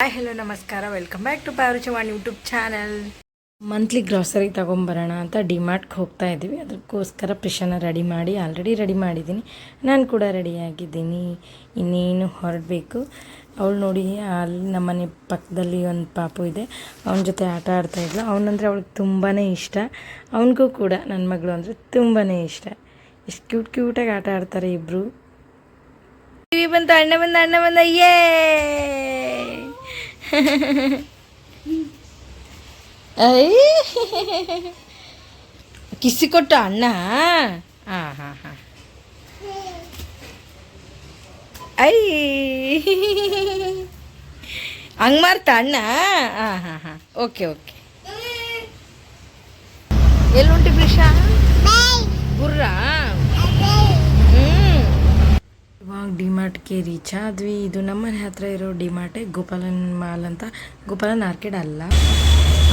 Hi hello ನಮಸ್ಕಾರ, welcome back to Paruchavani YouTube channel. Monthly grocery ತೊಗೊಂಬರೋಣ ಅಂತ ಡಿಮಾರ್ಟ್ಗೆ ಹೋಗ್ತಾ ಇದ್ದೀವಿ. ಅದಕ್ಕೋಸ್ಕರ ಪ್ರಿಷನ ಆಲ್ರೆಡಿ ರೆಡಿ ಮಾಡಿದ್ದೀನಿ. ನಾನು ಕೂಡ ರೆಡಿಯಾಗಿದ್ದೀನಿ, ಇನ್ನೇನು ಹೊರಡಬೇಕು. ಅವಳು ನೋಡಿ, ಅಲ್ಲಿ ನಮ್ಮನೆ ಪಕ್ಕದಲ್ಲಿ ಒಂದು ಪಾಪು ಇದೆ, ಅವನ ಜೊತೆ ಆಟ ಆಡ್ತಾಯಿದ್ಲು. ಅವನಂದರೆ ಅವಳಿಗೆ ತುಂಬಾ ಇಷ್ಟ. ಅವನಿಗೂ ಕೂಡ ನನ್ನ ಮಗಳು ಅಂದರೆ ತುಂಬಾ ಇಷ್ಟ. ಎಷ್ಟು ಕ್ಯೂಟಾಗಿ ಆಟ ಆಡ್ತಾರೆ ಇಬ್ಬರು. ಅಣ್ಣ ಬಂದ ಏ ಕಿಸಿ ಕೊಟ್ಟ ಅಣ್ಣ. ಹಾಂ ಹಾಂ ಹಾಂ ಐ ಹಂಗೆ ಮಾರ್ತಾ ಅಣ್ಣ. ಹಾಂ ಹಾಂ ಹಾಂ ಓಕೆ ಓಕೆ. ಎಲ್ಲುಂಟಿ ಪ್ರಿಷಾ ಗುರ್ರ. ಇವಾಗ ಡಿಮಾರ್ಟ್ಗೆ ರೀಚ್ ಆದ್ವಿ. ಇದು ನಮ್ಮನೆ ಹತ್ರ ಇರೋ ಡಿಮಾರ್ಟೇ, ಗೋಪಾಲನ್ ಮಾಲ್ ಅಂತ. ಗೋಪಾಲನ್ ಆರ್ಕೆಡ್ ಅಲ್ಲ.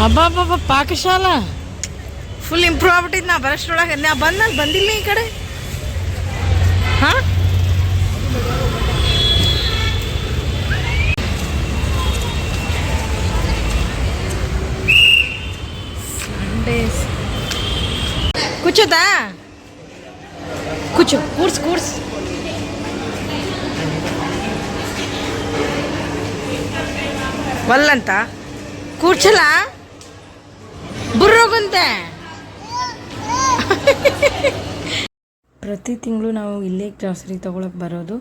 ಅಬ್ಬಬ್ಬಬ್ಬ, ಪಾಕಶಾಲಾ ಫುಲ್ ಇಂಪ್ರೂವ್ ಆಗ್ಬಿಟ್ಟಿದ್ದು. ನಾ ಬರೋಷ್ಟ್ರೊಳಗೆ ನಾ ಬಂದಿಲ್ಲ ಈ ಕಡೆ. ಹಾಂ ಸಂಡೇಸ್ ಕೂಚೋದಾ? ಕೂಚು, ಕೂರ್ಸ್ ವಲ್ಲಂತ ಕೂರ್ಚಲ್ಲ ಬುರ್ರೋಗಂತೆ. ಪ್ರತಿ ತಿಂಗಳು ನಾವು ಇಲ್ಲೇ ಗ್ರಾಸರಿ ತೊಗೊಳಕ್ಕೆ ಬರೋದು.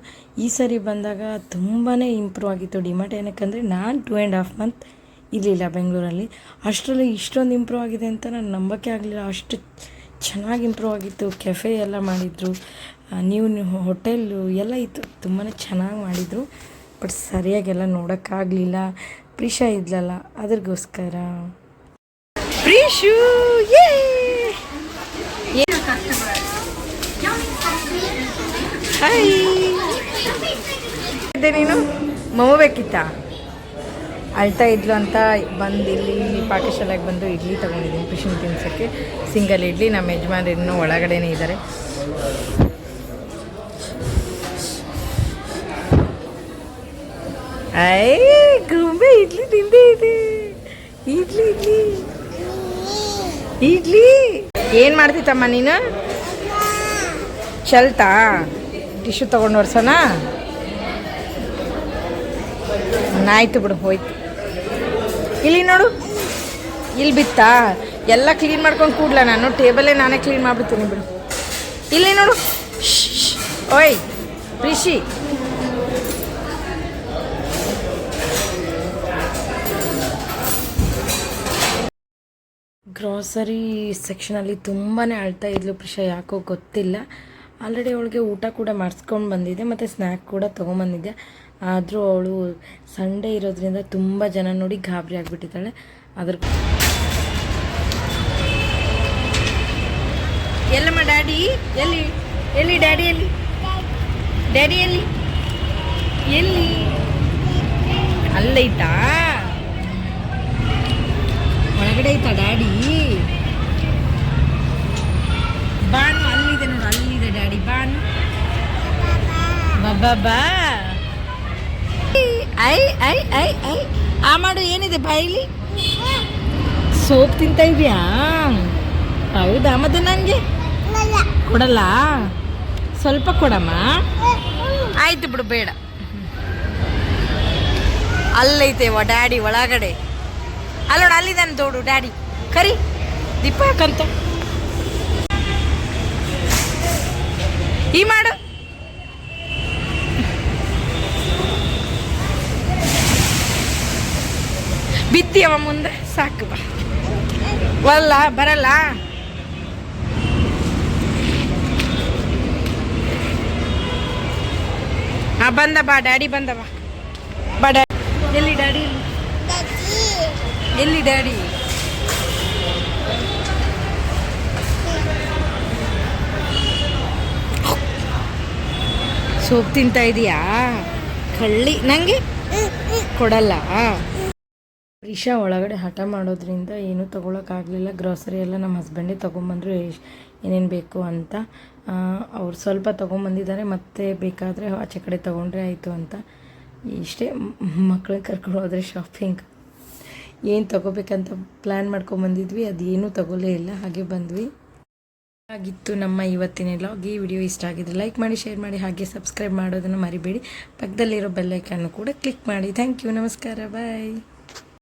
ಈ ಸರಿ ಬಂದಾಗ ತುಂಬಾ ಇಂಪ್ರೂವ್ ಆಗಿತ್ತು ಡಿಮಾರ್ಟ್. ಏನಕ್ಕಂದರೆ ನಾನು 2.5 ಮಂತ್ ಇರಲಿಲ್ಲ ಬೆಂಗಳೂರಲ್ಲಿ. ಅಷ್ಟರಲ್ಲಿ ಇಷ್ಟೊಂದು ಇಂಪ್ರೂವ್ ಆಗಿದೆ ಅಂತ ನಾನು ನಂಬೋಕ್ಕೆ ಆಗಲಿಲ್ಲ. ಅಷ್ಟು ಚೆನ್ನಾಗಿ ಇಂಪ್ರೂವ್ ಆಗಿತ್ತು. ಕೆಫೆ ಎಲ್ಲ ಮಾಡಿದರು, ನೀವು ಹೋಟೆಲ್ಲು ಎಲ್ಲ ಇತ್ತು. ತುಂಬಾ ಚೆನ್ನಾಗಿ ಮಾಡಿದರು. ಬಟ್ ಸರಿಯಾಗೆಲ್ಲ ನೋಡೋಕ್ಕಾಗಲಿಲ್ಲ. ಪ್ರಿಷಾ ಇದ್ಲಲ್ಲ, ಅದ್ರಗೋಸ್ಕರ. ಪ್ರೀಶು ಹಾಯ್ ಇದ್ದೆ ನೀನು. ಮಮ್ಮ ಬೇಕಿತ್ತ? ಅಳ್ತಾ ಇದ್ಲು ಅಂತ ಬಂದು ಇಲ್ಲಿ ಪಾಕಶಾಲೆಗೆ ಬಂದು ಇಡ್ಲಿ ತೊಗೊಂಡಿದ್ದೀನಿ ಪ್ರಿಷನ್ ತಿನ್ಸೋಕ್ಕೆ. ಸಿಂಗಲ್ ಇಡ್ಲಿ. ನಮ್ಮ ಯಜಮಾನ್ರು ಇನ್ನೂ ಒಳಗಡೆನೇ ಇದ್ದಾರೆ. ಐ ಗುಂಬೆ ಇಡ್ಲಿ ತಿಂದೆ ಇದೆ. ಇಡ್ಲಿ ಏನು ಮಾಡ್ತಿತ್ತಮ್ಮ ನೀನು? ಚಲ್ತಾ ಟಿಶ್ಯೂ ತೊಗೊಂಡು ವರ್ಷನ. ಆಯ್ತು ಬಿಡು, ಹೋಯ್ತು. ಇಲ್ಲಿ ನೋಡು, ಇಲ್ಲಿ ಬಿತ್ತಾ. ಎಲ್ಲ ಕ್ಲೀನ್ ಮಾಡ್ಕೊಂಡು ಕೂಡ್ಲ ನಾನು. ಟೇಬಲೇ ನಾನೇ ಕ್ಲೀನ್ ಮಾಡಿಬಿಡ್ತೀನಿ ಬಿಡು. ಇಲ್ಲಿ ನೋಡು. ಓಯ್ ಪ್ರಿಷಿ, ಗ್ರಾಸರಿ ಸೆಕ್ಷನಲ್ಲಿ ತುಂಬಾ ಅಳ್ತಾ ಇದ್ಲು ಪ್ರಿಷಾ. ಯಾಕೋ ಗೊತ್ತಿಲ್ಲ. ಆಲ್ರೆಡಿ ಅವಳಿಗೆ ಊಟ ಕೂಡ ಮಾಡಿಸ್ಕೊಂಡು ಬಂದಿದ್ದೆ ಮತ್ತು ಸ್ನ್ಯಾಕ್ ಕೂಡ ತೊಗೊಂಬಂದಿದ್ದೆ. ಆದರೂ ಅವಳು ಸಂಡೇ ಇರೋದ್ರಿಂದ ತುಂಬ ಜನ ನೋಡಿ ಗಾಬರಿ ಆಗಿಬಿಟ್ಟಿದ್ದಾಳೆ. ಅದ್ರ ಎಲ್ಲಮ್ಮ ಡ್ಯಾಡಿ ಎಲ್ಲಿ ಡ್ಯಾಡಿ ಎಲ್ಲಿ ಅಲ್ಲೈತಾ? ಒಳಗಡೆ ಐತಾ ಡ್ಯಾಡಿ? ಬಾನು ಅಲ್ಲಿದೆ ನೋಡು, ಅಲ್ಲಿದೆ ಡ್ಯಾಡಿ. ಬಾನು ಬಾ. ಐ ಐ ಐ ಐ ಆ ಮಾಡು. ಏನಿದೆ ಬಾಯಿಲಿ? ಸೋಪ್ ತಿಂತ ಇದೆಯಾ? ಹೌದಾ? ಮತ್ತೆ ನನಗೆ ಕೊಡಲ್ಲ? ಸ್ವಲ್ಪ ಕೊಡಮ್ಮ. ಆಯ್ತು ಬಿಡು, ಬೇಡ. ಅಲ್ಲೈತೆವ ಡ್ಯಾಡಿ ಒಳಗಡೆ. ಅಲ್ಲೋಡ, ಅಲ್ಲಿದ್ದಾನೆ ತೋಡು ಡ್ಯಾಡಿ. ಕರಿ ದೀಪಕ್ಕಂತ ಈ ಮಾಡು. ಬಿತ್ತಿಯವ ಮುಂದೆ ಸಾಕು. ಬಾ, ಬರಲ್ಲ. ಬಂದ ಬಾ ಡ್ಯಾಡಿ, ಬಂದ ಬಾ ಡ್ಯಾಡಿ. ಎಲ್ಲಿ ಡ್ಯಾಡಿ? ಎಲ್ಲಿ ಡ್ಯಾಡಿ? ಸೋಪ್ ತಿಂತ ಇದೀಯಾ? ಕಳ್ಳಿ. ನನಗೆ ಕೊಡಲ್ಲ. ಪ್ರಿಷಾ ಒಳಗಡೆ ಹಠ ಮಾಡೋದ್ರಿಂದ ಏನೂ ತೊಗೊಳಕ್ಕಾಗಲಿಲ್ಲ. ಗ್ರಾಸರಿ ಎಲ್ಲ ನಮ್ಮ ಹಸ್ಬೆಂಡೇ ತೊಗೊಂಬಂದರು ಏನೇನು ಬೇಕು ಅಂತ. ಅವ್ರು ಸ್ವಲ್ಪ ತೊಗೊಂಬಂದಿದ್ದಾರೆ, ಮತ್ತೆ ಬೇಕಾದರೆ ಆಚೆ ಕಡೆ ತೊಗೊಂಡ್ರೆ ಆಯಿತು ಅಂತ. ಇಷ್ಟೇ ಮಕ್ಕಳನ್ನ ಕರ್ಕೊಂಡು ಹೋದರೆ ಶಾಪಿಂಗ್ ಏನು ತೊಗೋಬೇಕಂತ ಪ್ಲ್ಯಾನ್ ಮಾಡ್ಕೊಂಬಂದಿದ್ವಿ, ಅದೇನೂ ತಗೊಳ್ಳೇ ಇಲ್ಲ, ಹಾಗೆ ಬಂದ್ವಿ. ಆಗಿತ್ತು ನಮ್ಮ ಇವತ್ತಿನ ವ್ಲಾಗ್. ಈ ವಿಡಿಯೋ ಇಷ್ಟ ಆಗಿದ್ರೆ ಲೈಕ್ ಮಾಡಿ, ಶೇರ್ ಮಾಡಿ, ಹಾಗೆ ಸಬ್ಸ್ಕ್ರೈಬ್ ಮಾಡೋದನ್ನು ಮರಿಬೇಡಿ. ಪಕ್ಕದಲ್ಲಿರೋ ಬೆಲ್ಲೈಕನ್ನು ಕೂಡ ಕ್ಲಿಕ್ ಮಾಡಿ. ಥ್ಯಾಂಕ್ ಯು, ನಮಸ್ಕಾರ, ಬಾಯ್.